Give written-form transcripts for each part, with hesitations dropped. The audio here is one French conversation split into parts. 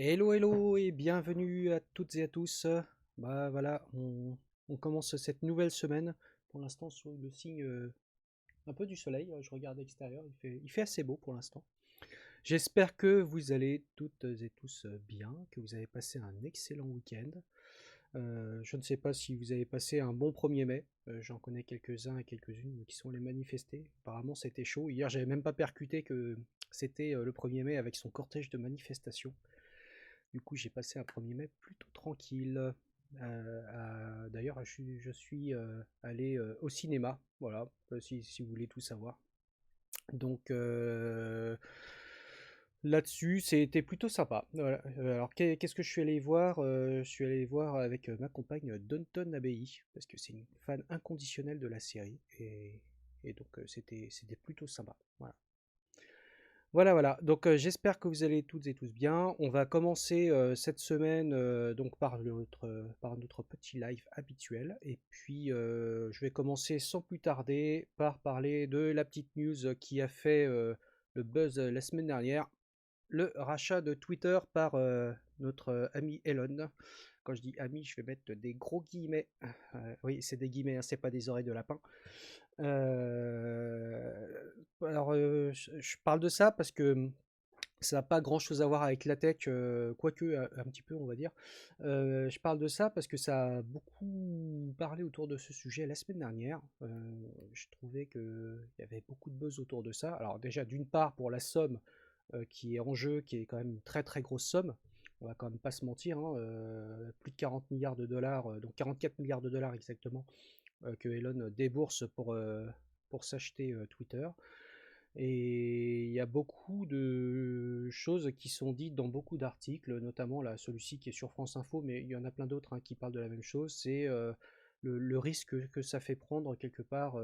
Hello, hello et bienvenue à toutes et à tous. Bah voilà, on commence cette nouvelle semaine. Pour l'instant, sous le signe un peu du soleil. Je regarde à l'extérieur, il fait assez beau pour l'instant. J'espère que vous allez toutes et tous bien, que vous avez passé un excellent week-end. Je ne sais pas si vous avez passé un bon 1er mai. J'en connais quelques-uns et quelques-unes qui sont allés manifester. Apparemment, c'était chaud. Hier, j'avais même pas percuté que c'était le 1er mai avec son cortège de manifestations. Du coup, j'ai passé un 1er mai plutôt tranquille. D'ailleurs, je suis allé au cinéma, voilà, si vous voulez tout savoir. Donc là-dessus, c'était plutôt sympa. Voilà. Alors, qu'est-ce que je suis allé voir? Je suis allé voir avec ma compagne Downton Abbey, parce que c'est une fan inconditionnelle de la série, et donc c'était plutôt sympa. Voilà. Voilà, voilà. Donc j'espère que vous allez toutes et tous bien. On va commencer cette semaine donc par notre petit live habituel. Et puis je vais commencer sans plus tarder par parler de la petite news qui a fait le buzz la semaine dernière, le rachat de Twitter par notre ami Elon. Quand je dis ami, je vais mettre des gros guillemets. Oui, c'est des guillemets, hein, c'est pas des oreilles de lapin. Alors, je parle de ça parce que ça n'a pas grand-chose à voir avec la tech, quoique un petit peu, on va dire. Je parle de ça parce que ça a beaucoup parlé autour de ce sujet la semaine dernière. Je trouvais qu'il y avait beaucoup de buzz autour de ça. Alors déjà, d'une part, pour la somme qui est en jeu, qui est quand même une très très grosse somme. On va quand même pas se mentir, hein, plus de 40 milliards de dollars, donc 44 milliards de dollars exactement, que Elon débourse pour s'acheter Twitter. Et il y a beaucoup de choses qui sont dites dans beaucoup d'articles, notamment là, celui-ci qui est sur France Info, mais il y en a plein d'autres hein, qui parlent de la même chose. C'est le risque que ça fait prendre quelque part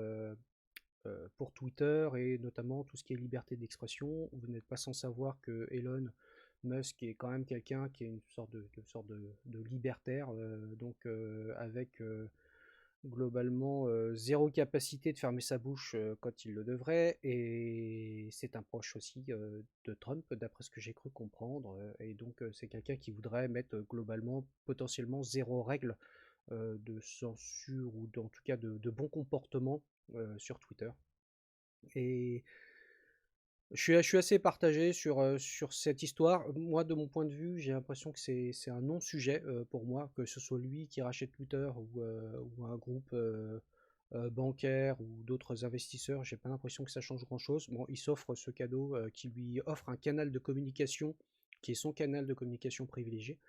pour Twitter et notamment tout ce qui est liberté d'expression. Vous n'êtes pas sans savoir que Elon Musk est quand même quelqu'un qui est une sorte de libertaire, donc avec globalement zéro capacité de fermer sa bouche quand il le devrait, et c'est un proche aussi de Trump, d'après ce que j'ai cru comprendre, et donc c'est quelqu'un qui voudrait mettre globalement potentiellement zéro règle de censure ou en tout cas de bon comportement sur Twitter. Et je suis assez partagé sur cette histoire. Moi, de mon point de vue, j'ai l'impression que c'est un non-sujet pour moi, que ce soit lui qui rachète Twitter ou un groupe bancaire ou d'autres investisseurs. J'ai pas l'impression que ça change grand-chose. Bon, il s'offre ce cadeau qui lui offre un canal de communication qui est son canal de communication privilégié.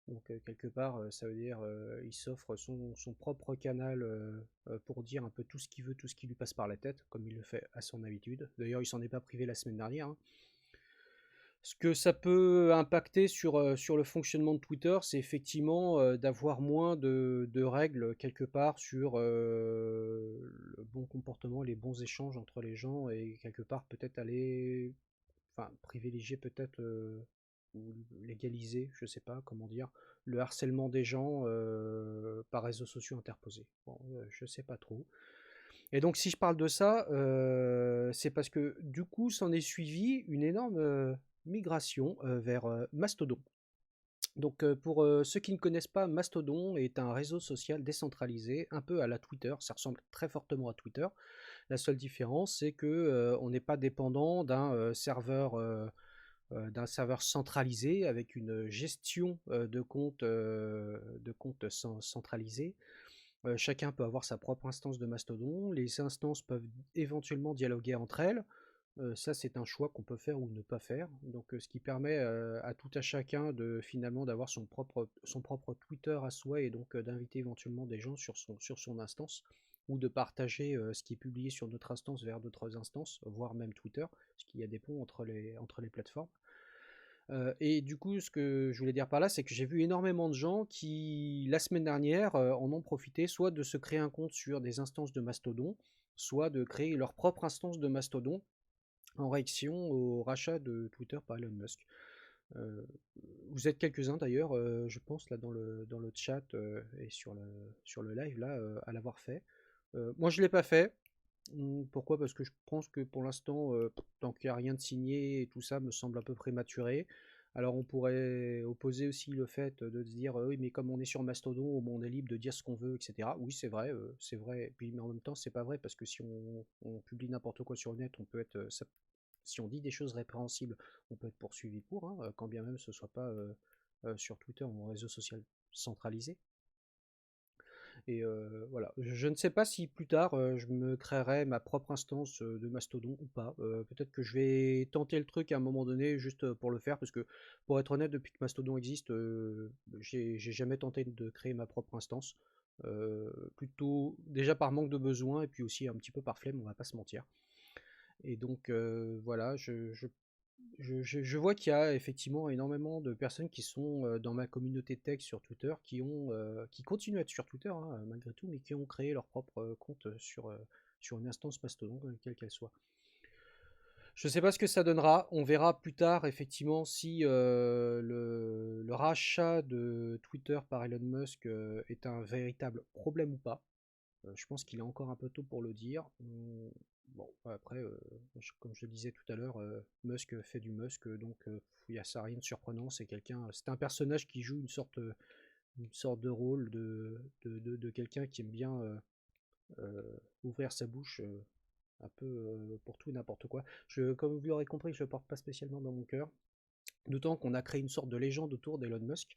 Donc quelque part, ça veut dire il s'offre son propre canal pour dire un peu tout ce qu'il veut, tout ce qui lui passe par la tête, comme il le fait à son habitude. D'ailleurs, il s'en est pas privé la semaine dernière, hein. Ce que ça peut impacter sur le fonctionnement de Twitter, c'est effectivement d'avoir moins de règles quelque part sur le bon comportement, les bons échanges entre les gens et quelque part peut-être aller, enfin privilégier peut-être ou légaliser, je sais pas comment dire, le harcèlement des gens par réseaux sociaux interposés. Bon, je sais pas trop. Et donc si je parle de ça, c'est parce que du coup s'en est suivi une énorme migration vers Mastodon. Donc pour ceux qui ne connaissent pas, Mastodon est un réseau social décentralisé, un peu à la Twitter, ça ressemble très fortement à Twitter. La seule différence, c'est que on n'est pas dépendant d'un serveur centralisé avec une gestion de comptes centralisée. Chacun peut avoir sa propre instance de Mastodon. Les instances peuvent éventuellement dialoguer entre elles. Ça, c'est un choix qu'on peut faire ou ne pas faire. Donc, ce qui permet à tout à chacun de finalement d'avoir son propre Twitter à soi et donc d'inviter éventuellement des gens sur son instance ou de partager ce qui est publié sur notre instance vers d'autres instances, voire même Twitter, parce qu'il y a des ponts entre les plateformes. Et du coup, ce que je voulais dire par là, c'est que j'ai vu énormément de gens qui, la semaine dernière, en ont profité, soit de se créer un compte sur des instances de Mastodon, soit de créer leur propre instance de Mastodon en réaction au rachat de Twitter par Elon Musk. Euh, Vous êtes quelques-uns d'ailleurs, je pense, là dans le chat et sur le live, là, à l'avoir fait. Moi, je ne l'ai pas fait. Pourquoi? Parce que je pense que pour l'instant, tant qu'il n'y a rien de signé et tout ça me semble un peu prématuré. Alors on pourrait opposer aussi le fait de se dire oui mais comme on est sur Mastodon, au moins on est libre de dire ce qu'on veut, etc. Oui c'est vrai. Puis mais en même temps c'est pas vrai parce que si on publie n'importe quoi sur le net, on peut être si on dit des choses répréhensibles, on peut être poursuivi pour, hein, quand bien même ce soit pas sur Twitter ou un réseau social centralisé. Et voilà, je ne sais pas si plus tard je me créerai ma propre instance de Mastodon ou pas. Peut-être que je vais tenter le truc à un moment donné juste pour le faire, parce que pour être honnête, depuis que Mastodon existe, j'ai jamais tenté de créer ma propre instance. Plutôt déjà par manque de besoin et puis aussi un petit peu par flemme, on va pas se mentir. Et donc voilà, je vois qu'il y a effectivement énormément de personnes qui sont dans ma communauté tech sur Twitter, qui continuent à être sur Twitter hein, malgré tout, mais qui ont créé leur propre compte sur une instance Mastodon, quelle qu'elle soit. Je ne sais pas ce que ça donnera. On verra plus tard effectivement si le rachat de Twitter par Elon Musk est un véritable problème ou pas. Je pense qu'il est encore un peu tôt pour le dire. Bon, après, comme je le disais tout à l'heure, Musk fait du Musk, donc il n'y a ça rien de surprenant. C'est un personnage qui joue une sorte de rôle de quelqu'un qui aime bien ouvrir sa bouche un peu pour tout et n'importe quoi. Comme vous l'aurez compris, je ne le porte pas spécialement dans mon cœur. D'autant qu'on a créé une sorte de légende autour d'Elon Musk.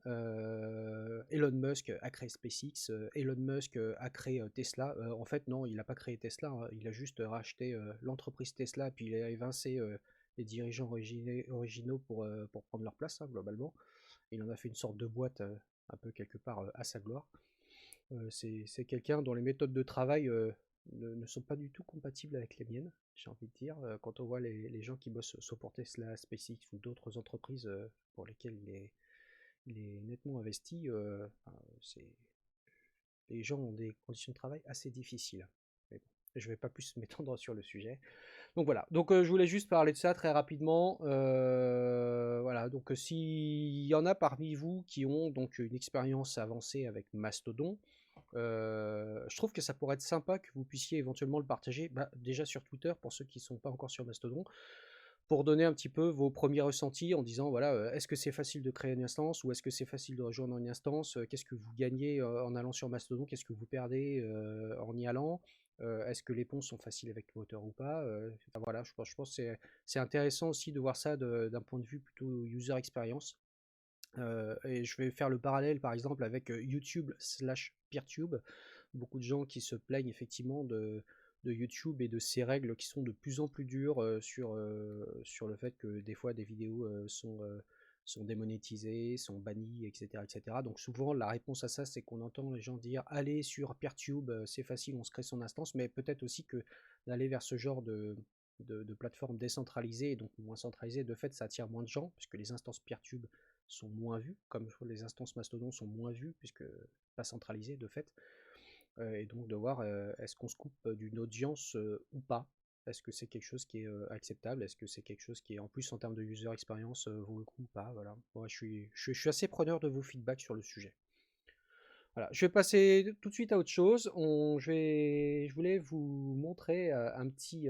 Elon Musk a créé SpaceX, Elon Musk a créé Tesla. En fait, non, il n'a pas créé Tesla, hein. Il a juste racheté l'entreprise Tesla, puis il a évincé les dirigeants originaux pour prendre leur place, hein, globalement. Il en a fait une sorte de boîte un peu quelque part à sa gloire. C'est quelqu'un dont les méthodes de travail ne sont pas du tout compatibles avec les miennes, j'ai envie de dire. Quand on voit les gens qui bossent soit pour Tesla, SpaceX ou d'autres entreprises pour lesquelles il est nettement investi. Les gens ont des conditions de travail assez difficiles. Mais bon, je ne vais pas plus m'étendre sur le sujet. Donc voilà, donc je voulais juste parler de ça très rapidement. Voilà, donc s'il y en a parmi vous qui ont donc une expérience avancée avec Mastodon, je trouve que ça pourrait être sympa que vous puissiez éventuellement le partager déjà sur Twitter pour ceux qui ne sont pas encore sur Mastodon, pour donner un petit peu vos premiers ressentis en disant voilà, est-ce que c'est facile de créer une instance ou est-ce que c'est facile de rejoindre une instance, qu'est-ce que vous gagnez en allant sur Mastodon, qu'est-ce que vous perdez en y allant, est-ce que les ponts sont faciles avec le moteur ou pas, enfin, voilà, je pense que c'est intéressant aussi de voir ça d'un point de vue plutôt user experience. Et je vais faire le parallèle par exemple avec YouTube slash PeerTube. Beaucoup de gens qui se plaignent effectivement de YouTube et de ses règles qui sont de plus en plus dures sur le fait que des fois des vidéos sont démonétisées, sont bannies, etc., etc. Donc souvent la réponse à ça c'est qu'on entend les gens dire allez sur PeerTube, c'est facile, on se crée son instance, mais peut-être aussi que d'aller vers ce genre de plateforme décentralisée et donc moins centralisée, de fait ça attire moins de gens, puisque les instances PeerTube sont moins vues, comme les instances Mastodon sont moins vues, puisque pas centralisées de fait. Et donc de voir est-ce qu'on se coupe d'une audience ou pas. Est-ce que c'est quelque chose qui est acceptable? Est-ce que c'est quelque chose qui est en plus en termes de user experience vaut le coup ou pas? Voilà. Moi, je suis assez preneur de vos feedbacks sur le sujet. Voilà. Je vais passer tout de suite à autre chose. Je voulais vous montrer un petit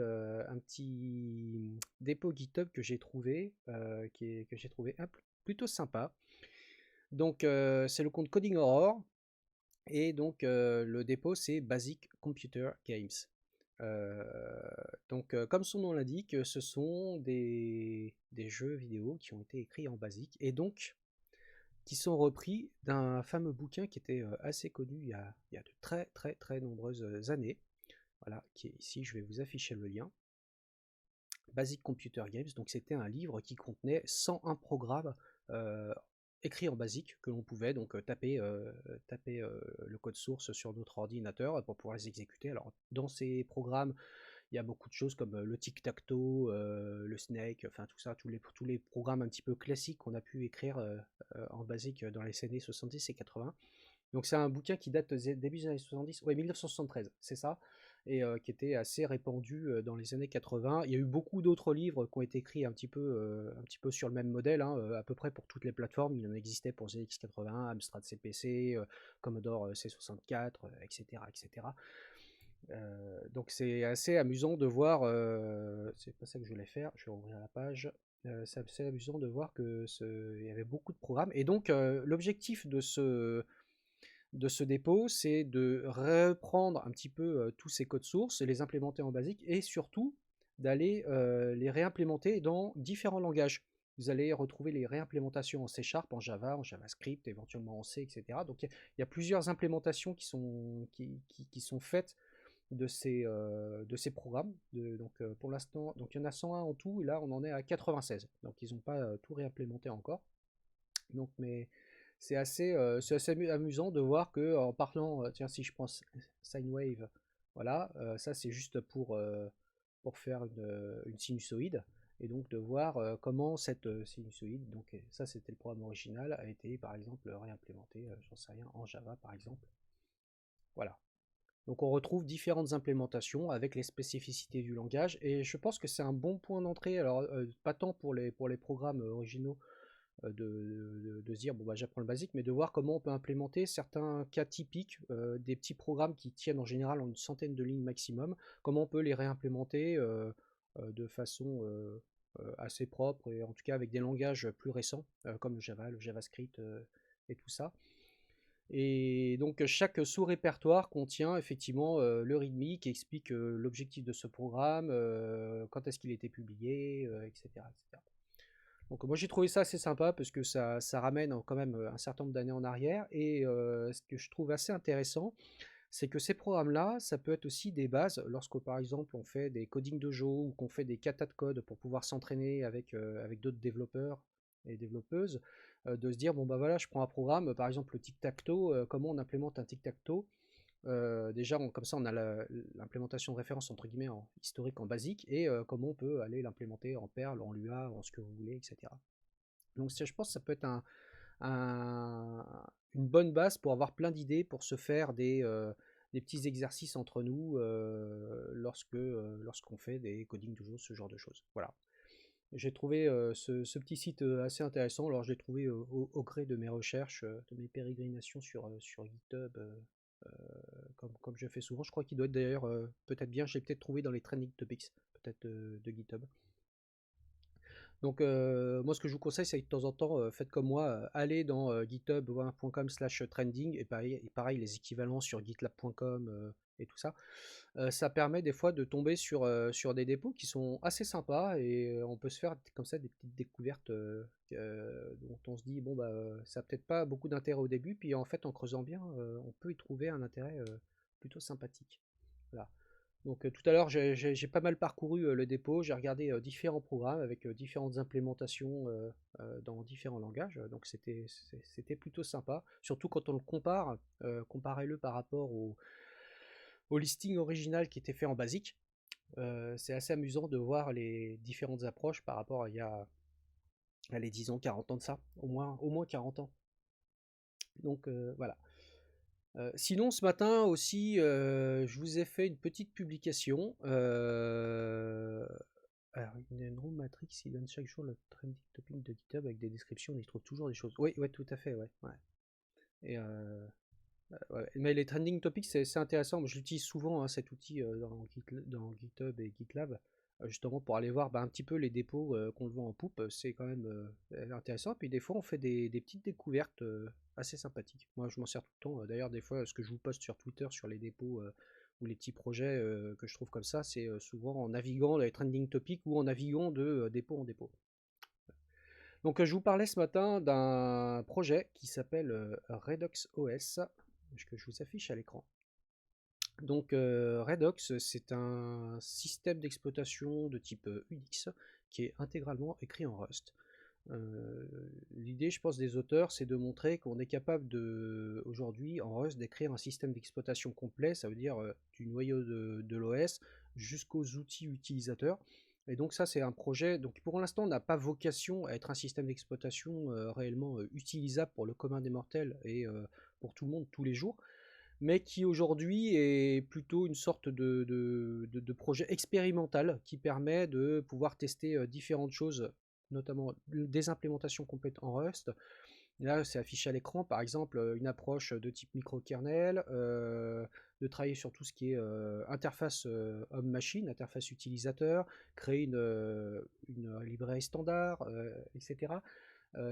dépôt GitHub que j'ai trouvé, que j'ai trouvé plutôt sympa. Donc c'est le compte Coding Horror. Et donc le dépôt c'est Basic Computer Games. Euh, donc comme son nom l'indique, ce sont des jeux vidéo qui ont été écrits en BASIC et donc qui sont repris d'un fameux bouquin qui était assez connu il y a de très très très nombreuses années. Voilà, qui est ici, je vais vous afficher le lien. Basic Computer Games, donc c'était un livre qui contenait 101 programmes euh, écrits en BASIC que l'on pouvait donc taper le code source sur notre ordinateur pour pouvoir les exécuter. Alors dans ces programmes, il y a beaucoup de choses comme le tic-tac-toe, le snake, enfin tout ça, tous les programmes un petit peu classiques qu'on a pu écrire en BASIC dans les années 70 et 80. Donc c'est un bouquin qui date des début des années 70, ouais 1973, c'est ça, et qui était assez répandu dans les années 80. Il y a eu beaucoup d'autres livres qui ont été écrits un petit peu sur le même modèle, hein, à peu près pour toutes les plateformes. Il en existait pour ZX80, Amstrad CPC, Commodore C64, etc., etc. Donc c'est assez amusant de voir, c'est pas ça que je voulais faire, je vais ouvrir la page. C'est assez amusant de voir il y avait beaucoup de programmes. Et donc, l'objectif de ce dépôt, c'est de reprendre un petit peu tous ces codes sources, les implémenter en basique et surtout d'aller les réimplémenter dans différents langages. Vous allez retrouver les réimplémentations en C Sharp, en Java, en JavaScript, éventuellement en C, etc. Donc il y a plusieurs implémentations qui sont faites de ces programmes. Donc pour l'instant, donc il y en a 101 en tout, et là on en est à 96. Donc ils n'ont pas tout réimplémenté encore. Donc, mais c'est assez amusant de voir que en parlant, tiens, si je pense sine wave, voilà, ça c'est juste pour faire une sinusoïde, et donc de voir comment cette sinusoïde, donc ça c'était le programme original, a été par exemple réimplémenté, j'en sais rien, en Java par exemple. Voilà. Donc on retrouve différentes implémentations avec les spécificités du langage, et je pense que c'est un bon point d'entrée, alors pas tant pour les programmes originaux, de se dire bon bah j'apprends le basique, mais de voir comment on peut implémenter certains cas typiques, des petits programmes qui tiennent en général en une centaine de lignes maximum, comment on peut les réimplémenter de façon assez propre, et en tout cas avec des langages plus récents comme le Java, le JavaScript et tout ça. Et donc chaque sous-répertoire contient effectivement le README qui explique l'objectif de ce programme, quand est-ce qu'il a été publié, etc., etc. Donc moi j'ai trouvé ça assez sympa parce que ça ramène quand même un certain nombre d'années en arrière. Et ce que je trouve assez intéressant, c'est que ces programmes-là, ça peut être aussi des bases lorsque par exemple on fait des coding dojo ou qu'on fait des katas de code pour pouvoir s'entraîner avec d'autres développeurs et développeuses, de se dire bon bah voilà, je prends un programme, par exemple le tic-tac-toe, comment on implémente un tic-tac-toe. Déjà, comme ça, on a l'implémentation de référence entre guillemets en historique, en basique, et comment on peut aller l'implémenter en Perl, en Lua, en ce que vous voulez, etc. Donc, je pense que ça peut être une bonne base pour avoir plein d'idées, pour se faire des petits exercices entre nous lorsqu'on fait des coding toujours, ce genre de choses. Voilà. J'ai trouvé ce petit site assez intéressant. Alors, je l'ai trouvé au gré de mes recherches, de mes pérégrinations sur GitHub, comme je fais souvent. Je crois qu'il doit être d'ailleurs peut-être bien. Je l'ai peut-être trouvé dans les trending topics, peut-être de GitHub. Donc, moi, ce que je vous conseille, c'est de temps en temps, faites comme moi, allez dans github.com/trending, et pareil, les équivalents sur gitlab.com et tout ça. Ça permet des fois de tomber sur des dépôts qui sont assez sympas, et on peut se faire comme ça des petites découvertes dont on se dit, bon, bah, ça n'a peut-être pas beaucoup d'intérêt au début, puis en fait, en creusant bien, on peut y trouver un intérêt plutôt sympathique. Voilà. Donc tout à l'heure, j'ai pas mal parcouru le dépôt, j'ai regardé différents programmes avec différentes implémentations dans différents langages, donc c'était plutôt sympa, surtout quand on le compare, comparez-le par rapport au listing original qui était fait en basique. C'est assez amusant de voir les différentes approches par rapport à il y a, allez, disons 40 ans de ça, au moins 40 ans. Donc voilà. Sinon, ce matin aussi, je vous ai fait une petite publication. Alors, une room matrix, il donne chaque jour le trending topic de GitHub avec des descriptions, on y trouve toujours des choses. Oui, ouais, tout à fait, ouais. Ouais. Et ouais. Mais les trending topics, c'est intéressant. Moi, je l'utilise souvent, hein, cet outil dans GitHub et GitLab, justement pour aller voir bah, un petit peu les dépôts qu'on le voit en poupe. C'est quand même intéressant. Puis des fois, on fait des petites découvertes assez sympathiques. Moi, je m'en sers tout le temps. D'ailleurs, des fois, ce que je vous poste sur Twitter sur les dépôts ou les petits projets que je trouve comme ça, c'est souvent en naviguant dans les trending topics ou en naviguant de dépôt en dépôt. Donc, je vous parlais ce matin d'un projet qui s'appelle RedoxOS, que je vous affiche à l'écran. Donc Redox, c'est un système d'exploitation de type Unix qui est intégralement écrit en Rust. L'idée, je pense, des auteurs, c'est de montrer qu'on est capable aujourd'hui, en Rust, d'écrire un système d'exploitation complet, ça veut dire du noyau de l'OS jusqu'aux outils utilisateurs. Et donc ça, c'est un projet, donc pour l'instant, n'a pas vocation à être un système d'exploitation réellement utilisable pour le commun des mortels et pour tout le monde tous les jours, mais qui aujourd'hui est plutôt une sorte de projet expérimental qui permet de pouvoir tester différentes choses, notamment des implémentations complètes en Rust, Là, c'est affiché à l'écran, par exemple, une approche de type microkernel, de travailler sur tout ce qui est interface homme-machine, interface utilisateur, créer une librairie standard, etc.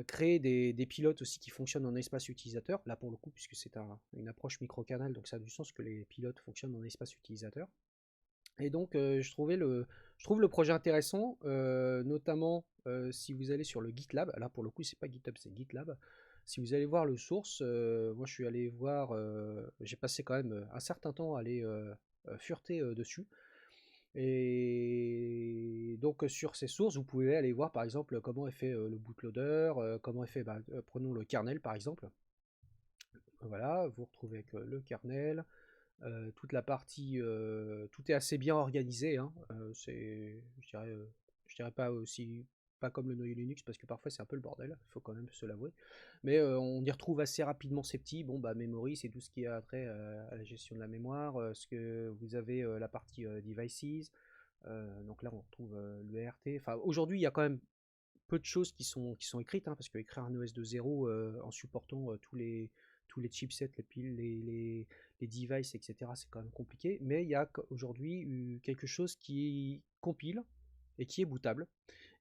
Créer des pilotes aussi qui fonctionnent en espace utilisateur, là pour le coup, puisque c'est une approche microkernel, donc ça a du sens que les pilotes fonctionnent en espace utilisateur. Et donc, je trouve le projet intéressant, notamment si vous allez sur le GitLab. Là, pour le coup, c'est pas GitHub, c'est GitLab. Si vous allez voir le source, moi, je suis allé voir, j'ai passé quand même un certain temps à aller fureter dessus. Et donc, sur ces sources, vous pouvez aller voir, par exemple, comment est fait le bootloader, comment est fait, prenons le kernel, par exemple. Voilà, vous retrouvez avec le kernel. Toute la partie, tout est assez bien organisé, hein. Je dirais pas aussi, pas comme le noyau Linux parce que parfois c'est un peu le bordel, il faut quand même se l'avouer. Mais on y retrouve assez rapidement ces petits. Bon, bah, memory, c'est tout ce qui a trait à la gestion de la mémoire. Ce que vous avez la partie devices. Donc là, on retrouve l'ERT. Enfin, aujourd'hui, il y a quand même peu de choses qui sont écrites, hein, parce que écrire un OS de zéro en supportant tous les chipsets, les piles, les devices, etc., c'est quand même compliqué. Mais il y a aujourd'hui quelque chose qui compile et qui est bootable.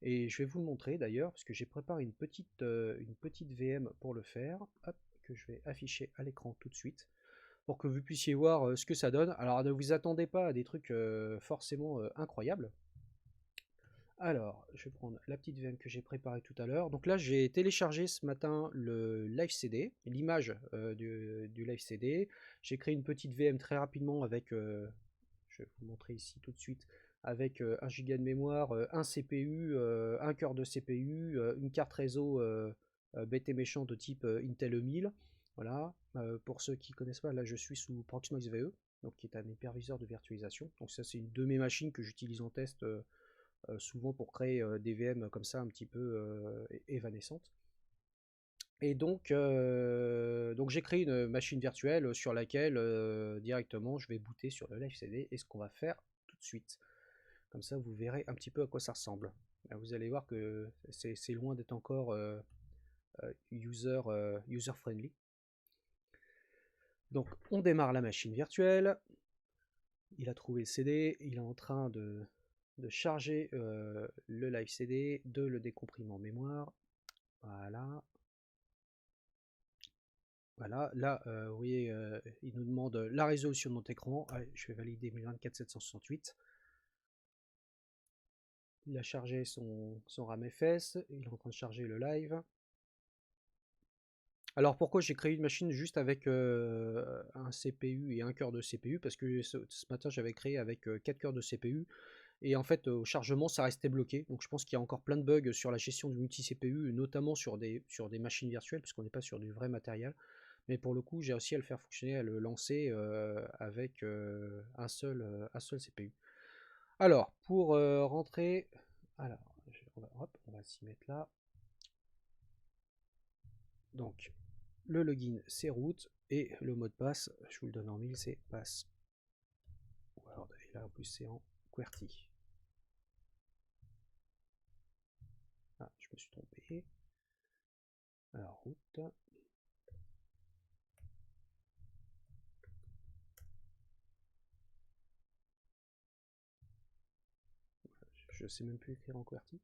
Et je vais vous le montrer d'ailleurs, parce que j'ai préparé une petite VM pour le faire, hop, que je vais afficher à l'écran tout de suite, pour que vous puissiez voir ce que ça donne. Alors ne vous attendez pas à des trucs forcément incroyables. Alors, je vais prendre la petite VM que j'ai préparée tout à l'heure. Donc là, j'ai téléchargé ce matin le Live CD, l'image du Live CD. J'ai créé une petite VM très rapidement avec, je vais vous montrer ici tout de suite, avec 1 giga de mémoire, un CPU, un cœur de CPU, une carte réseau bête et méchant de type Intel E1000. Voilà. Pour ceux qui ne connaissent pas, là je suis sous Proxmox VE, donc qui est un hyperviseur de virtualisation. Donc ça c'est une de mes machines que j'utilise en test souvent pour créer des VM comme ça un petit peu évanescentes. Et donc j'ai créé une machine virtuelle sur laquelle directement je vais booter sur le Live CD et ce qu'on va faire tout de suite. Comme ça vous verrez un petit peu à quoi ça ressemble. Là, vous allez voir que c'est loin d'être encore user friendly. Donc on démarre la machine virtuelle. Il a trouvé le CD, il est en train de charger le Live CD, de le décomprimer en mémoire. Voilà. Voilà, là, vous voyez, il nous demande la résolution de notre écran. Allez, je vais valider 1024-768. Il a chargé son RAM FS, il est en train de charger le live. Alors pourquoi j'ai créé une machine juste avec un CPU et un cœur de CPU? Parce que ce matin j'avais créé avec 4 cœurs de CPU. Et en fait, au chargement, ça restait bloqué. Donc je pense qu'il y a encore plein de bugs sur la gestion du multi-CPU, notamment sur des machines virtuelles, puisqu'on n'est pas sur du vrai matériel. Mais pour le coup, j'ai réussi à le faire fonctionner, à le lancer avec un seul CPU. Alors, pour rentrer... Alors, on va s'y mettre là. Donc, le login, c'est root. Et le mot de passe, je vous le donne en 1000, c'est password. Et là, en plus, c'est en QWERTY. Ah, je me suis trompé. Alors, route. Je sais même plus écrire en QWERTY.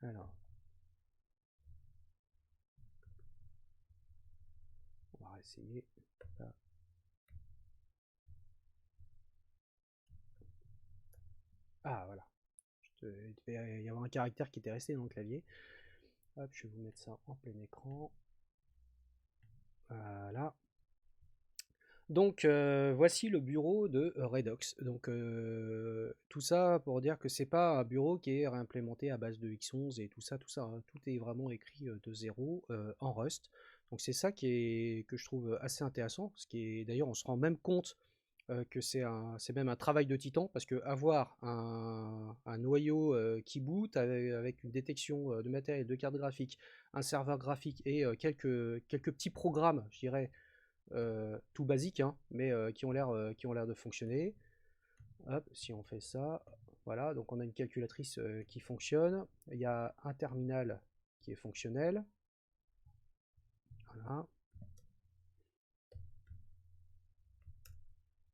Alors, on va essayer. Là. Ah, voilà. Il devait y avoir un caractère qui était resté dans le clavier. Hop, je vais vous mettre ça en plein écran. Voilà. Donc voici le bureau de Redox. Donc tout ça pour dire que c'est pas un bureau qui est réimplémenté à base de X11 et tout ça, hein. Tout est vraiment écrit de zéro en Rust. Donc c'est ça que je trouve assez intéressant. Ce qui est d'ailleurs on se rend même compte que c'est même un travail de titan parce que avoir un noyau qui boot avec une détection de matériel, de carte graphique, un serveur graphique et quelques petits programmes, je dirais tout basique, hein, mais qui ont l'air de fonctionner. Hop, si on fait ça, voilà, donc on a une calculatrice qui fonctionne. Il y a un terminal qui est fonctionnel. Voilà.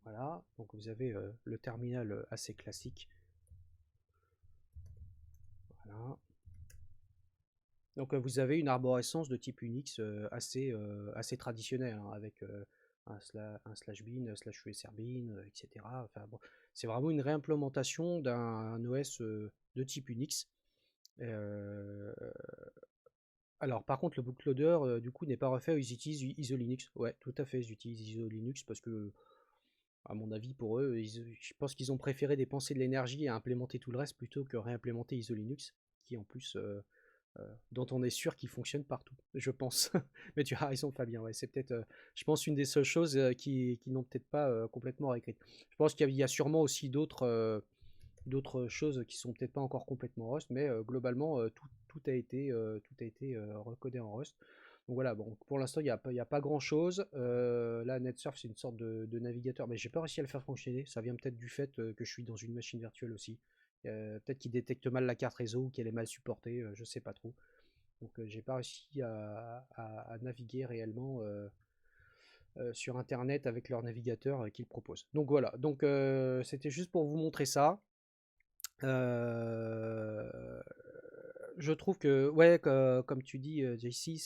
Voilà, donc vous avez le terminal assez classique. Voilà. Donc vous avez une arborescence de type Unix assez traditionnelle, hein, avec un slash bin, slash usr bin, etc. Enfin, bon, c'est vraiment une réimplémentation d'un OS de type Unix. Alors par contre le bootloader du coup n'est pas refait, ils utilisent IsoLinux. Ouais, tout à fait, ils utilisent IsoLinux parce que à mon avis, pour eux, je pense qu'ils ont préféré dépenser de l'énergie à implémenter tout le reste plutôt que réimplémenter IsoLinux, qui en plus, dont on est sûr qu'il fonctionne partout, je pense. Mais tu as raison, Fabien, ouais, c'est peut-être, je pense, une des seules choses qui n'ont peut-être pas complètement réécrites. Je pense qu'il y a sûrement aussi d'autres choses qui sont peut-être pas encore complètement Rust, mais globalement, tout a été recodé en Rust. Donc voilà, bon, pour l'instant, il n'y a pas grand-chose. Là, NetSurf, c'est une sorte de navigateur, mais j'ai pas réussi à le faire fonctionner. Ça vient peut-être du fait que je suis dans une machine virtuelle aussi. Peut-être qu'il détecte mal la carte réseau ou qu'elle est mal supportée, je sais pas trop. Donc j'ai pas réussi à naviguer réellement sur Internet avec leur navigateur qu'ils proposent. Donc voilà, donc c'était juste pour vous montrer ça. Euh, je trouve que, ouais, comme tu dis, JC,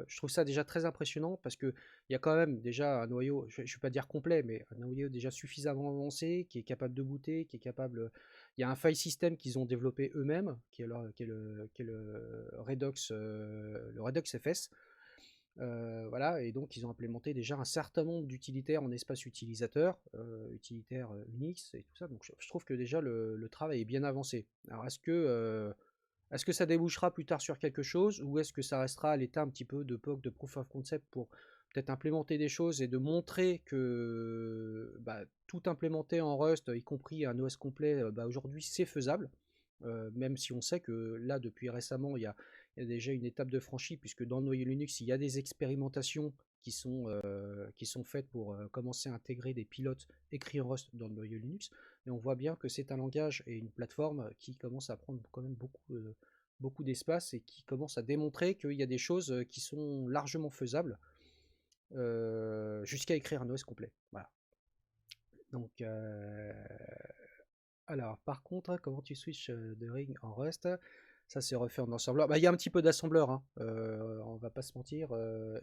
je trouve ça déjà très impressionnant parce que il y a quand même déjà un noyau, je ne vais pas dire complet, mais un noyau déjà suffisamment avancé, qui est capable de booter, qui est capable. Il y a un file system qu'ils ont développé eux-mêmes, qui est le Redux FS. Voilà, et donc ils ont implémenté déjà un certain nombre d'utilitaires en espace utilisateur, utilitaires Unix et tout ça. Donc je trouve que déjà le travail est bien avancé. Alors est-ce que ça débouchera plus tard sur quelque chose ou est-ce que ça restera à l'état un petit peu de POC, de proof of concept pour peut-être implémenter des choses et de montrer que tout implémenter en Rust, y compris un OS complet, aujourd'hui c'est faisable. Même si on sait que là, depuis récemment, il y a déjà une étape de franchie, puisque dans le noyau Linux, il y a des expérimentations qui sont faites pour commencer à intégrer des pilotes écrits en Rust dans le noyau Linux. Et on voit bien que c'est un langage et une plateforme qui commence à prendre quand même beaucoup d'espace et qui commence à démontrer qu'il y a des choses qui sont largement faisables jusqu'à écrire un OS complet. Voilà. Donc, alors, par contre, comment tu switches de ring en Rust? Ça, c'est refait en assembleur. Il y a un petit peu d'assembleur, hein. On va pas se mentir,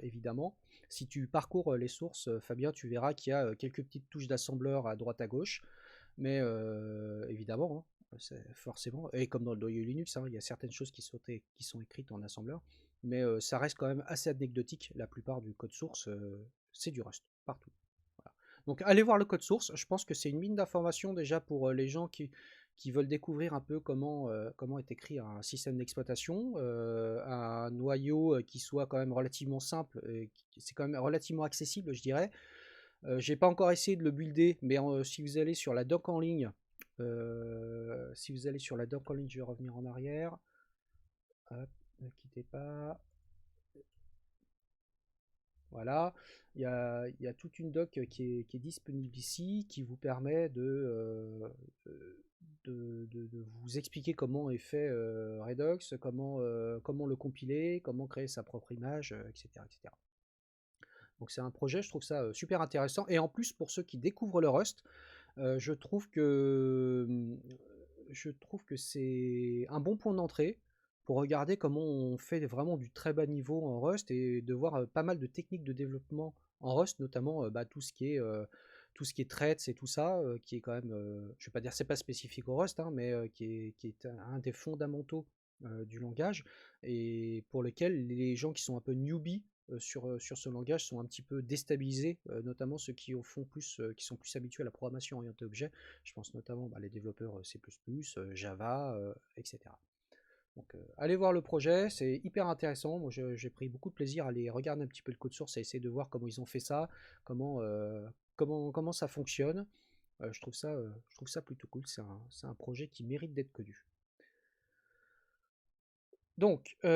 évidemment. Si tu parcours les sources, Fabien, tu verras qu'il y a quelques petites touches d'assembleur à droite à gauche. Mais évidemment, hein, forcément, et comme dans le noyau Linux, hein, il y a certaines choses qui sont écrites en assembleur. Mais ça reste quand même assez anecdotique. La plupart du code source, c'est du Rust, partout. Voilà. Donc allez voir le code source, je pense que c'est une mine d'informations déjà pour les gens qui veulent découvrir un peu comment est écrit un système d'exploitation, un noyau qui soit quand même relativement simple, c'est quand même relativement accessible je dirais. J'ai pas encore essayé de le builder, mais si vous allez sur la doc en ligne, je vais revenir en arrière. Hop, ne quittez pas. Voilà, il y a toute une doc qui est disponible ici, qui vous permet de vous expliquer comment est fait Redux, comment le compiler, comment créer sa propre image, etc., etc. Donc c'est un projet, je trouve ça super intéressant. Et en plus, pour ceux qui découvrent le Rust, je trouve que c'est un bon point d'entrée pour regarder comment on fait vraiment du très bas niveau en Rust et de voir pas mal de techniques de développement en Rust, notamment tout ce qui est threads et tout ça, qui est quand même, je vais pas dire c'est pas spécifique au Rust, hein, mais qui est un des fondamentaux du langage et pour lequel les gens qui sont un peu newbies sur ce langage sont un petit peu déstabilisés, notamment ceux qui sont plus habitués à la programmation orientée objet. Je pense notamment les développeurs C++, Java, etc. Donc allez voir le projet, c'est hyper intéressant. Moi j'ai pris beaucoup de plaisir à aller regarder un petit peu le code source et essayer de voir comment ils ont fait ça, comment ça fonctionne. Je trouve ça plutôt cool, c'est un projet qui mérite d'être connu. Donc, pour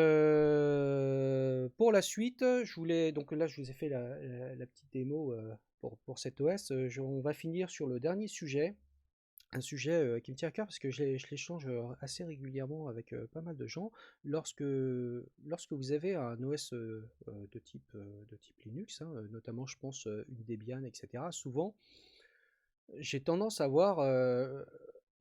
la suite, donc là, je vous ai fait la petite démo pour cet OS. On va finir sur le dernier sujet. un sujet qui me tient à cœur parce que je l'échange assez régulièrement avec pas mal de gens. Lorsque vous avez un OS de type Linux, hein, notamment je pense une Debian, etc., souvent j'ai tendance à voir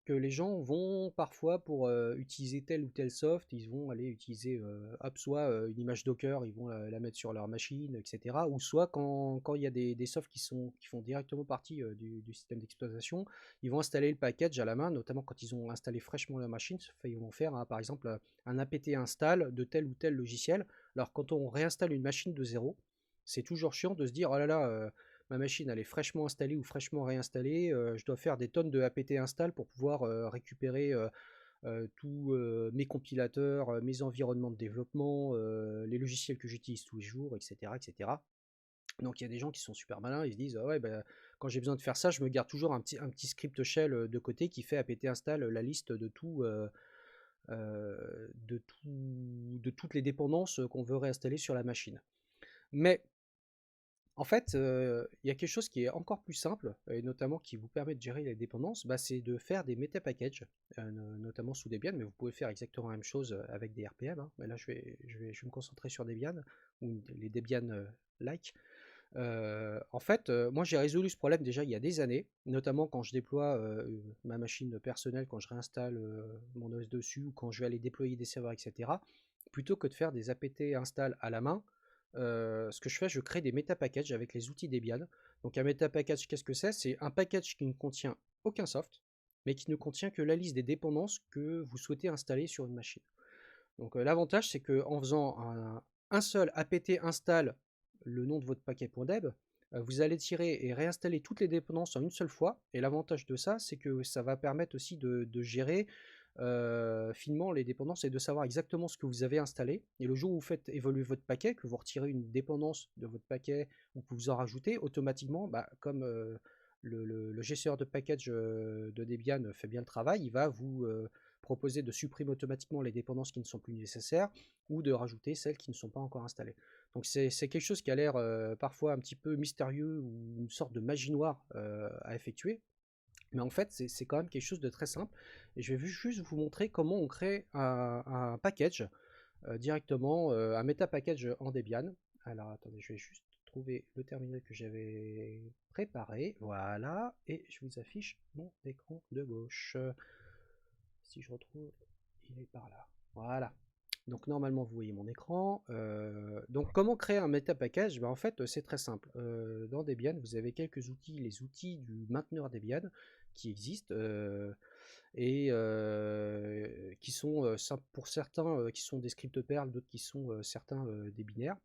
que les gens vont parfois pour utiliser tel ou tel soft, ils vont aller utiliser hop, soit une image Docker, ils vont la mettre sur leur machine, etc. Ou soit quand il y a des softs qui font directement partie du système d'exploitation, ils vont installer le package à la main, notamment quand ils ont installé fraîchement la machine. Ils vont faire par exemple un apt install de tel ou tel logiciel. Alors quand on réinstalle une machine de zéro, c'est toujours chiant de se dire oh là là, ma machine elle est fraîchement installée ou fraîchement réinstallée, je dois faire des tonnes de apt install pour pouvoir récupérer tous mes compilateurs, mes environnements de développement, les logiciels que j'utilise tous les jours, etc., etc. Donc il y a des gens qui sont super malins, ils se disent ah ouais, bah, quand j'ai besoin de faire ça, je me garde toujours un petit script shell de côté qui fait apt install la liste de toutes les dépendances qu'on veut réinstaller sur la machine. Mais en fait, il y a quelque chose qui est encore plus simple, et notamment qui vous permet de gérer les dépendances, bah, c'est de faire des meta-packages, notamment sous Debian, mais vous pouvez faire exactement la même chose avec des RPM, hein. Mais là, je vais me concentrer sur Debian, ou les Debian-like. En fait, moi j'ai résolu ce problème déjà il y a des années, notamment quand je déploie ma machine personnelle, quand je réinstalle mon OS dessus, ou quand je vais aller déployer des serveurs, etc. Plutôt que de faire des apt install à la main, ce que je fais, je crée des meta-packages avec les outils Debian. Donc un meta-package, qu'est-ce que c'est? C'est un package qui ne contient aucun soft, mais qui ne contient que la liste des dépendances que vous souhaitez installer sur une machine. Donc l'avantage, c'est qu'en faisant un seul apt install le nom de votre paquet.deb, vous allez tirer et réinstaller toutes les dépendances en une seule fois. Et l'avantage de ça, c'est que ça va permettre aussi de gérer finement les dépendances et de savoir exactement ce que vous avez installé. Et le jour où vous faites évoluer votre paquet, que vous retirez une dépendance de votre paquet ou que vous en rajoutez, automatiquement, bah, comme le gestionnaire de package de Debian fait bien le travail, il va vous proposer de supprimer automatiquement les dépendances qui ne sont plus nécessaires ou de rajouter celles qui ne sont pas encore installées. Donc c'est quelque chose qui a l'air parfois un petit peu mystérieux ou une sorte de magie noire à effectuer. Mais en fait, c'est quand même quelque chose de très simple. Et je vais juste vous montrer comment on crée un package directement, un meta package en Debian. Alors attendez, je vais juste trouver le terminal que j'avais préparé. Voilà. Et je vous affiche mon écran de gauche. Si je retrouve, il est par là. Voilà. Donc normalement vous voyez mon écran. Donc comment créer un meta package? En fait c'est très simple. Dans Debian vous avez quelques outils, les outils du mainteneur Debian qui existent et qui sont pour certains qui sont des scripts Perl, d'autres qui sont certains des binaires.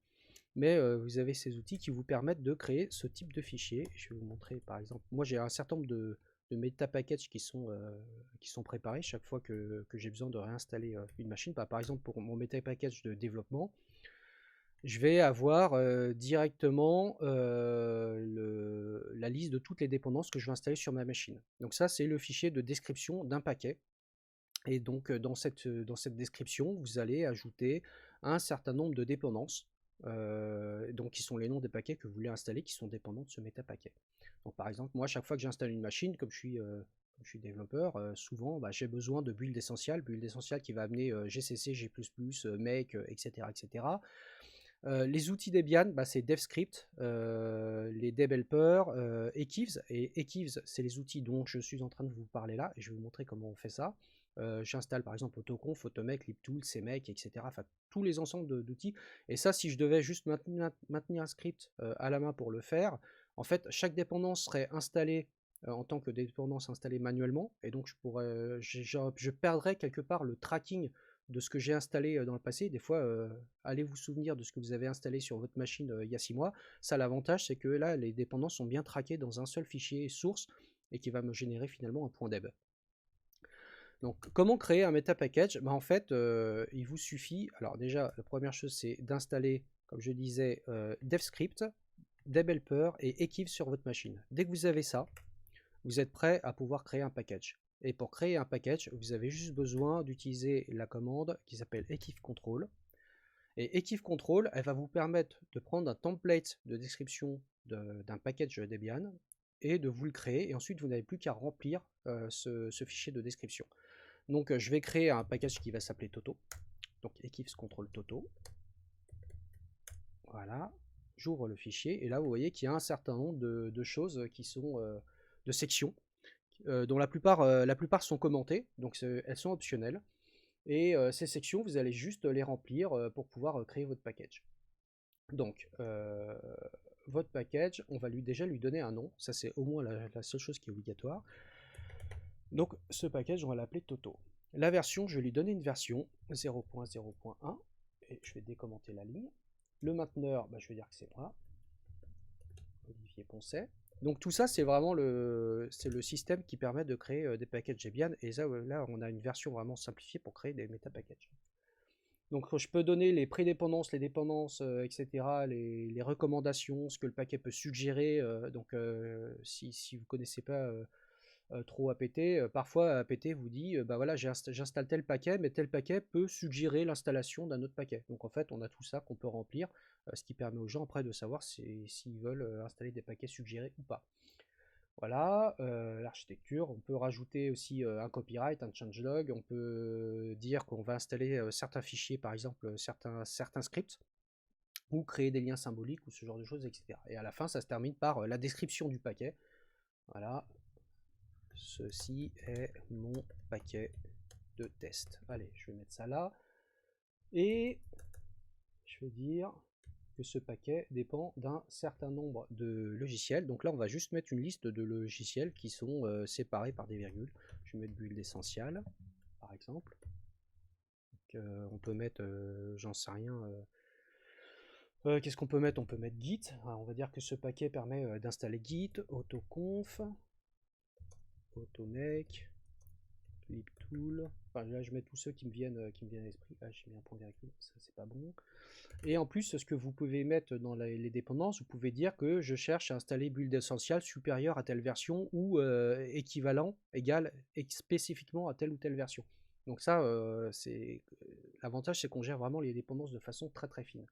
Mais vous avez ces outils qui vous permettent de créer ce type de fichier. Je vais vous montrer par exemple. Moi j'ai un certain nombre de meta packages qui sont préparés chaque fois que j'ai besoin de réinstaller une machine. Par exemple pour mon meta package de développement, je vais avoir directement la liste de toutes les dépendances que je vais installer sur ma machine. Donc ça c'est le fichier de description d'un paquet. Et donc dans cette description, vous allez ajouter un certain nombre de dépendances, donc qui sont les noms des paquets que vous voulez installer, qui sont dépendants de ce méta-paquet. Donc par exemple, moi, chaque fois que j'installe une machine, comme je suis développeur, souvent bah, j'ai besoin de build essential qui va amener GCC, G++, make, etc. etc. Les outils Debian, bah, c'est DevScript, les debhelper, Ekives. Et Ekives, c'est les outils dont je suis en train de vous parler là, et je vais vous montrer comment on fait ça. J'installe par exemple Autoconf, Automake, libtool, CMake, etc. Enfin, tous les ensembles d'outils. Et ça, si je devais juste maintenir un script à la main pour le faire, en fait, chaque dépendance serait installée en tant que dépendance installée manuellement. Et donc, je perdrais quelque part le tracking de ce que j'ai installé dans le passé. Des fois, allez vous souvenir de ce que vous avez installé sur votre machine il y a 6 mois. Ça, l'avantage, c'est que là, les dépendances sont bien traquées dans un seul fichier source et qui va me générer finalement un point .deb. Donc, comment créer un meta package? En fait, il vous suffit. Alors, déjà, la première chose, c'est d'installer, comme je disais, DevScript, debhelper et Ekive sur votre machine. Dès que vous avez ça, vous êtes prêt à pouvoir créer un package. Et pour créer un package, vous avez juste besoin d'utiliser la commande qui s'appelle Ekive Control. Et Ekive Control, elle va vous permettre de prendre un template de description d'un package Debian, et de vous le créer. Et ensuite, vous n'avez plus qu'à remplir ce fichier de description. Donc, je vais créer un package qui va s'appeler Toto. Donc, Eclipse contrôle Toto. Voilà. J'ouvre le fichier et là, vous voyez qu'il y a un certain nombre de choses qui sont de sections, dont la plupart sont commentées, donc elles sont optionnelles. Et ces sections, vous allez juste les remplir pour pouvoir créer votre package. Donc, votre package, on va déjà lui donner un nom. Ça, c'est au moins la seule chose qui est obligatoire. Donc, ce package, on va l'appeler Toto. La version, je vais lui donner une version 0.0.1 et je vais décommenter la ligne. Le mainteneur, je vais dire que c'est moi, Olivier Poncet. Donc tout ça, c'est vraiment le système qui permet de créer des packages Debian. Et là, on a une version vraiment simplifiée pour créer des méta-packages. Donc je peux donner les prédépendances, les dépendances, etc., les recommandations, ce que le paquet peut suggérer. Donc si vous ne connaissez pas trop apt, parfois apt vous dit, voilà, j'installe tel paquet, mais tel paquet peut suggérer l'installation d'un autre paquet. Donc en fait, on a tout ça qu'on peut remplir, ce qui permet aux gens après de savoir s'ils veulent installer des paquets suggérés ou pas. Voilà, l'architecture, on peut rajouter aussi un copyright, un changelog, on peut dire qu'on va installer certains fichiers, par exemple certains scripts, ou créer des liens symboliques, ou ce genre de choses, etc. Et à la fin, ça se termine par la description du paquet. Voilà, ceci est mon paquet de test. Allez, je vais mettre ça là. Et je vais dire que ce paquet dépend d'un certain nombre de logiciels. Donc là, on va juste mettre une liste de logiciels qui sont séparés par des virgules. Je vais mettre build essential, par exemple. Donc, on peut mettre, j'en sais rien. Qu'est-ce qu'on peut mettre? On peut mettre Git. Alors, on va dire que ce paquet permet d'installer Git, autoconf, automake, libtool. Enfin, là, je mets tous ceux qui me viennent à l'esprit. Ah, j'ai mis un point virgule, ça c'est pas bon. Et en plus, ce que vous pouvez mettre dans les dépendances, vous pouvez dire que je cherche à installer build essential supérieur à telle version ou équivalent, égal, spécifiquement à telle ou telle version. Donc ça, l'avantage, c'est qu'on gère vraiment les dépendances de façon très très fine.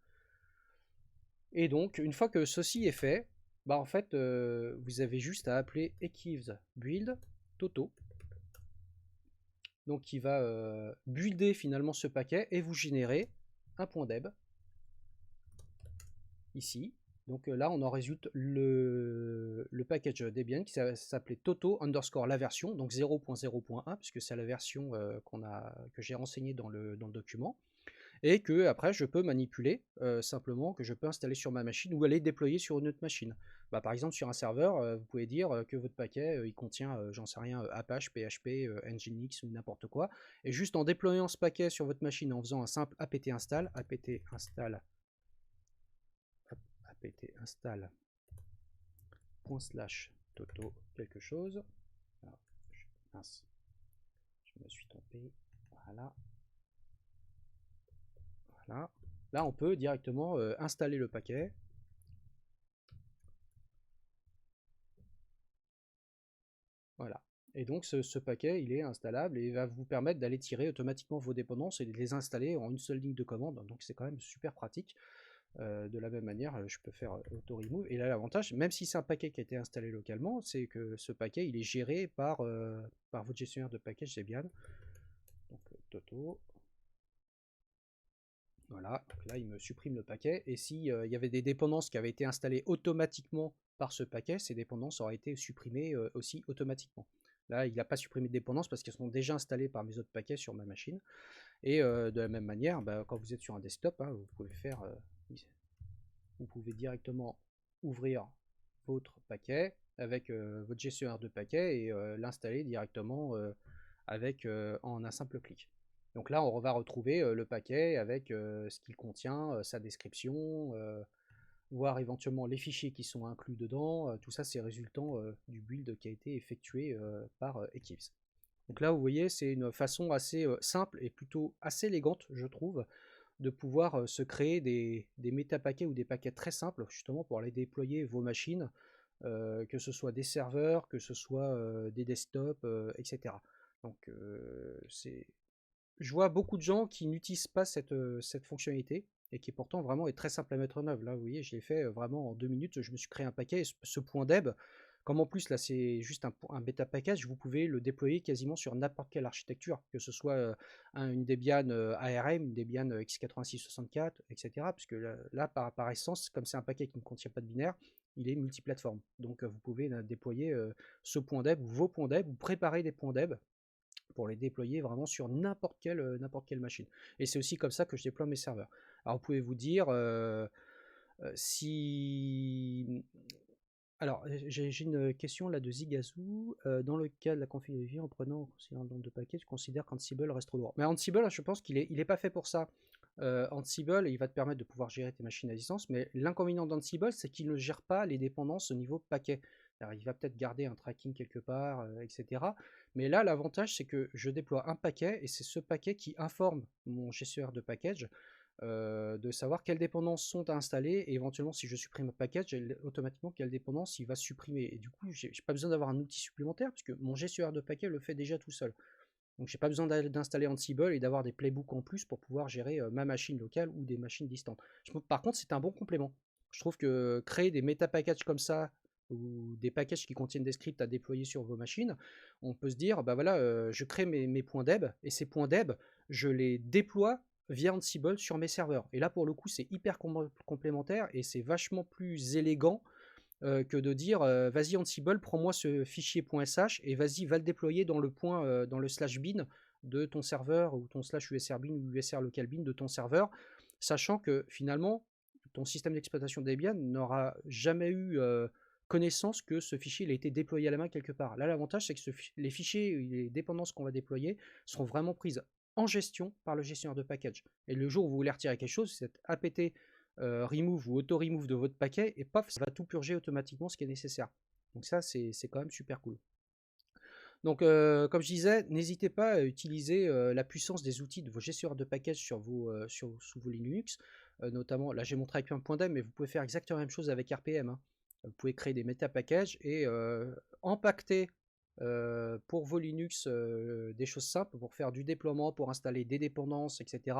Et donc, une fois que ceci est fait, en fait, vous avez juste à appeler Eclipse build Toto. Donc, qui va builder finalement ce paquet et vous générer un point .deb ici. Donc là, on en résulte le package Debian qui s'appelait Toto underscore la version, donc 0.0.1, puisque c'est la version que j'ai renseignée dans le document, et que après je peux manipuler simplement, que je peux installer sur ma machine ou aller déployer sur une autre machine. Par exemple, sur un serveur, vous pouvez dire que votre paquet, il contient, j'en sais rien, Apache, PHP, Nginx ou n'importe quoi, et juste en déployant ce paquet sur votre machine, en faisant un simple apt install install ./toto quelque chose. Alors, mince, je me suis trompé. Voilà. Voilà. Là, on peut directement installer le paquet. Voilà. Et donc, ce paquet, il est installable et va vous permettre d'aller tirer automatiquement vos dépendances et de les installer en une seule ligne de commande. Donc, c'est quand même super pratique. De la même manière, je peux faire auto-remove. Et là, l'avantage, même si c'est un paquet qui a été installé localement, c'est que ce paquet, il est géré par votre gestionnaire de package Debian. Donc, Toto. Voilà, donc là, il me supprime le paquet. Et s'il y avait des dépendances qui avaient été installées automatiquement par ce paquet, ces dépendances auraient été supprimées aussi automatiquement. Là, il n'a pas supprimé de dépendances parce qu'elles sont déjà installées par mes autres paquets sur ma machine. Et de la même manière, quand vous êtes sur un desktop, vous pouvez faire... vous pouvez directement ouvrir votre paquet avec votre gestionnaire de paquets et l'installer directement en un simple clic. Donc là, on va retrouver le paquet avec ce qu'il contient, sa description, voir éventuellement les fichiers qui sont inclus dedans. Tout ça, c'est résultant du build qui a été effectué par Eclipse. Donc là, vous voyez, c'est une façon assez simple et plutôt assez élégante, je trouve, de pouvoir se créer des méta-paquets ou des paquets très simples, justement pour aller déployer vos machines, que ce soit des serveurs, que ce soit des desktops, etc. Donc je vois beaucoup de gens qui n'utilisent pas cette fonctionnalité et qui pourtant vraiment est très simple à mettre en œuvre. Là, vous voyez, je l'ai fait vraiment en 2 minutes, je me suis créé un paquet, et ce point .deb, Comme en plus là c'est juste un bêta package, vous pouvez le déployer quasiment sur n'importe quelle architecture, que ce soit une Debian ARM, une Debian x86-64, etc. Puisque là par essence, comme c'est un paquet qui ne contient pas de binaire, il est multiplateforme. Donc vous pouvez déployer ce point deb ou vos points deb, ou préparer des points deb pour les déployer vraiment sur n'importe quelle machine. Et c'est aussi comme ça que je déploie mes serveurs. Alors vous pouvez vous dire, si... Alors, j'ai une question là de Zigazoo. Dans le cas de la configuration, en prenant en considérant le nombre de paquets, je considère qu'Ansible reste trop lourd. Mais Ansible, je pense qu'il est pas fait pour ça. Ansible, il va te permettre de pouvoir gérer tes machines à distance, mais l'inconvénient d'Ansible, c'est qu'il ne gère pas les dépendances au niveau paquet. Alors, il va peut-être garder un tracking quelque part, etc. Mais là, l'avantage, c'est que je déploie un paquet, et c'est ce paquet qui informe mon gestionnaire de package de savoir quelles dépendances sont à installer, et éventuellement si je supprime un package, automatiquement quelle dépendance il va supprimer. Et du coup, j'ai pas besoin d'avoir un outil supplémentaire, puisque mon gestionnaire de paquets le fait déjà tout seul. Donc j'ai pas besoin d'installer Ansible et d'avoir des playbooks en plus pour pouvoir gérer ma machine locale ou des machines distantes. Par contre, c'est un bon complément. Je trouve que créer des méta-packages comme ça, ou des packages qui contiennent des scripts à déployer sur vos machines, on peut se dire, bah voilà, je crée mes points deb, et ces points deb, je les déploie via Ansible sur mes serveurs. Et là, pour le coup, c'est hyper complémentaire, et c'est vachement plus élégant que de dire vas-y Ansible, prends-moi ce fichier .sh et vas-y, va le déployer dans le dans le slash bin de ton serveur, ou ton slash usr bin ou usr local bin de ton serveur, sachant que finalement ton système d'exploitation Debian n'aura jamais eu connaissance que ce fichier il a été déployé à la main quelque part. Là, l'avantage, c'est que les fichiers, les dépendances qu'on va déployer seront vraiment prises en gestion par le gestionnaire de package. Et le jour où vous voulez retirer quelque chose, c'est apt remove ou auto-remove de votre paquet, et paf, ça va tout purger automatiquement ce qui est nécessaire. Donc ça, c'est quand même super cool. Donc, comme je disais, n'hésitez pas à utiliser la puissance des outils de vos gestionnaires de packages sous vos Linux. Notamment, là j'ai montré avec un point .deb, mais vous pouvez faire exactement la même chose avec RPM. Hein. Vous pouvez créer des méta-packages et empacter pour vos Linux des choses simples pour faire du déploiement, pour installer des dépendances, etc.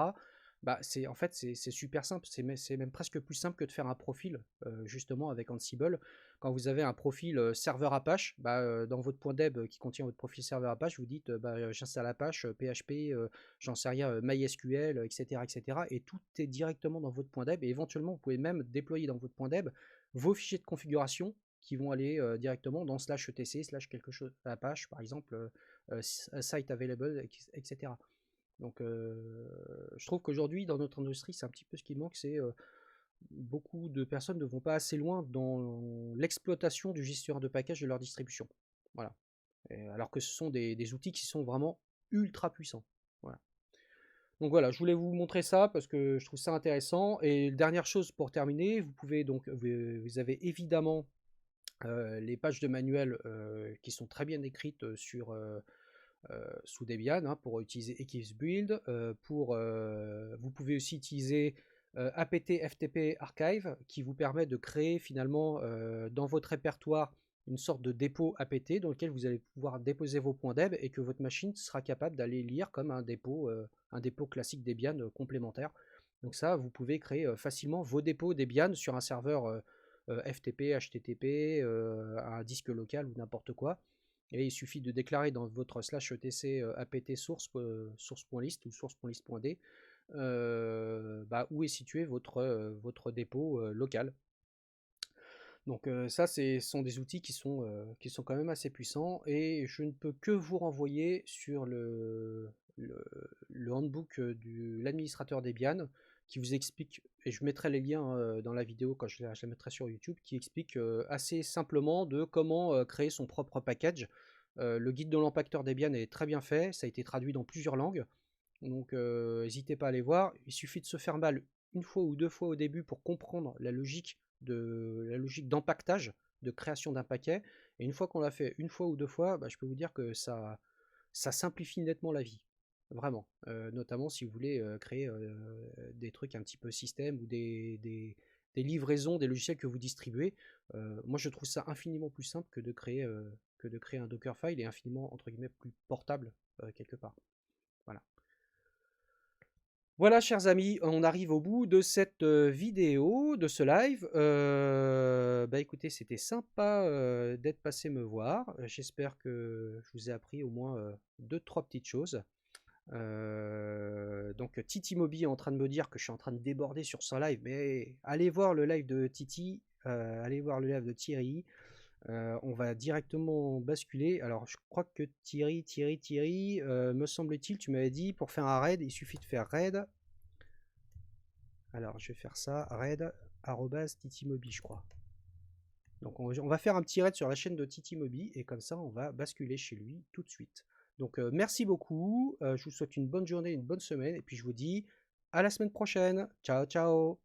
Bah, en fait, c'est super simple. C'est même presque plus simple que de faire un profil, justement, avec Ansible. Quand vous avez un profil serveur Apache, bah, dans votre point .deb qui contient votre profil serveur Apache, vous dites bah, j'installe Apache, PHP, j'en sais rien, MySQL, etc., etc. Et tout est directement dans votre point .deb. Et éventuellement, vous pouvez même déployer dans votre point .deb vos fichiers de configuration qui vont aller directement dans slash etc, slash quelque chose, Apache, par exemple, site available, etc. Donc, je trouve qu'aujourd'hui, dans notre industrie, c'est un petit peu ce qui manque, c'est beaucoup de personnes ne vont pas assez loin dans l'exploitation du gestionnaire de package de leur distribution. Voilà. Alors que ce sont des outils qui sont vraiment ultra puissants. Voilà. Donc voilà, je voulais vous montrer ça parce que je trouve ça intéressant. Et dernière chose pour terminer, vous pouvez donc, vous avez évidemment les pages de manuel qui sont très bien écrites sous Debian hein, pour utiliser Eclipse Build. Vous pouvez aussi utiliser apt ftp archive qui vous permet de créer finalement dans votre répertoire une sorte de dépôt apt dans lequel vous allez pouvoir déposer vos points deb et que votre machine sera capable d'aller lire comme un dépôt classique Debian complémentaire. Donc ça, vous pouvez créer facilement vos dépôts Debian sur un serveur FTP, HTTP, un disque local ou n'importe quoi. Et il suffit de déclarer dans votre slash etc apt source.list ou source.list.d bah, où est situé votre dépôt local. Donc ça, ce sont des outils qui sont quand même assez puissants, et je ne peux que vous renvoyer sur le handbook de l'administrateur Debian qui vous explique, et je mettrai les liens dans la vidéo quand je la mettrai sur YouTube, qui explique assez simplement de comment créer son propre package. Le guide de l'empacteur Debian est très bien fait, ça a été traduit dans plusieurs langues, donc n'hésitez pas à aller voir. Il suffit de se faire mal une fois ou deux fois au début pour comprendre la logique d'empactage, de création d'un paquet, et une fois qu'on l'a fait une fois ou deux fois, bah, je peux vous dire que ça simplifie nettement la vie, vraiment, notamment si vous voulez créer des trucs un petit peu système ou des livraisons, des logiciels que vous distribuez. Moi je trouve ça infiniment plus simple que de créer un Dockerfile, et infiniment entre guillemets plus portable quelque part. Voilà. Voilà, chers amis, on arrive au bout de cette vidéo, de ce live. Bah écoutez, c'était sympa d'être passé me voir. J'espère que je vous ai appris au moins deux, trois petites choses. Donc Titi Moby est en train de me dire que je suis en train de déborder sur son live, mais allez voir le live de Titi, allez voir le live de Thierry. On va directement basculer. Alors je crois que Thierry, me semble-t-il, tu m'avais dit pour faire un raid, il suffit de faire raid. Alors je vais faire ça, raid @titimobi, je crois. Donc on va faire un petit raid sur la chaîne de Titi Moby et comme ça on va basculer chez lui tout de suite. Donc merci beaucoup, je vous souhaite une bonne journée, une bonne semaine et puis je vous dis à la semaine prochaine. Ciao ciao.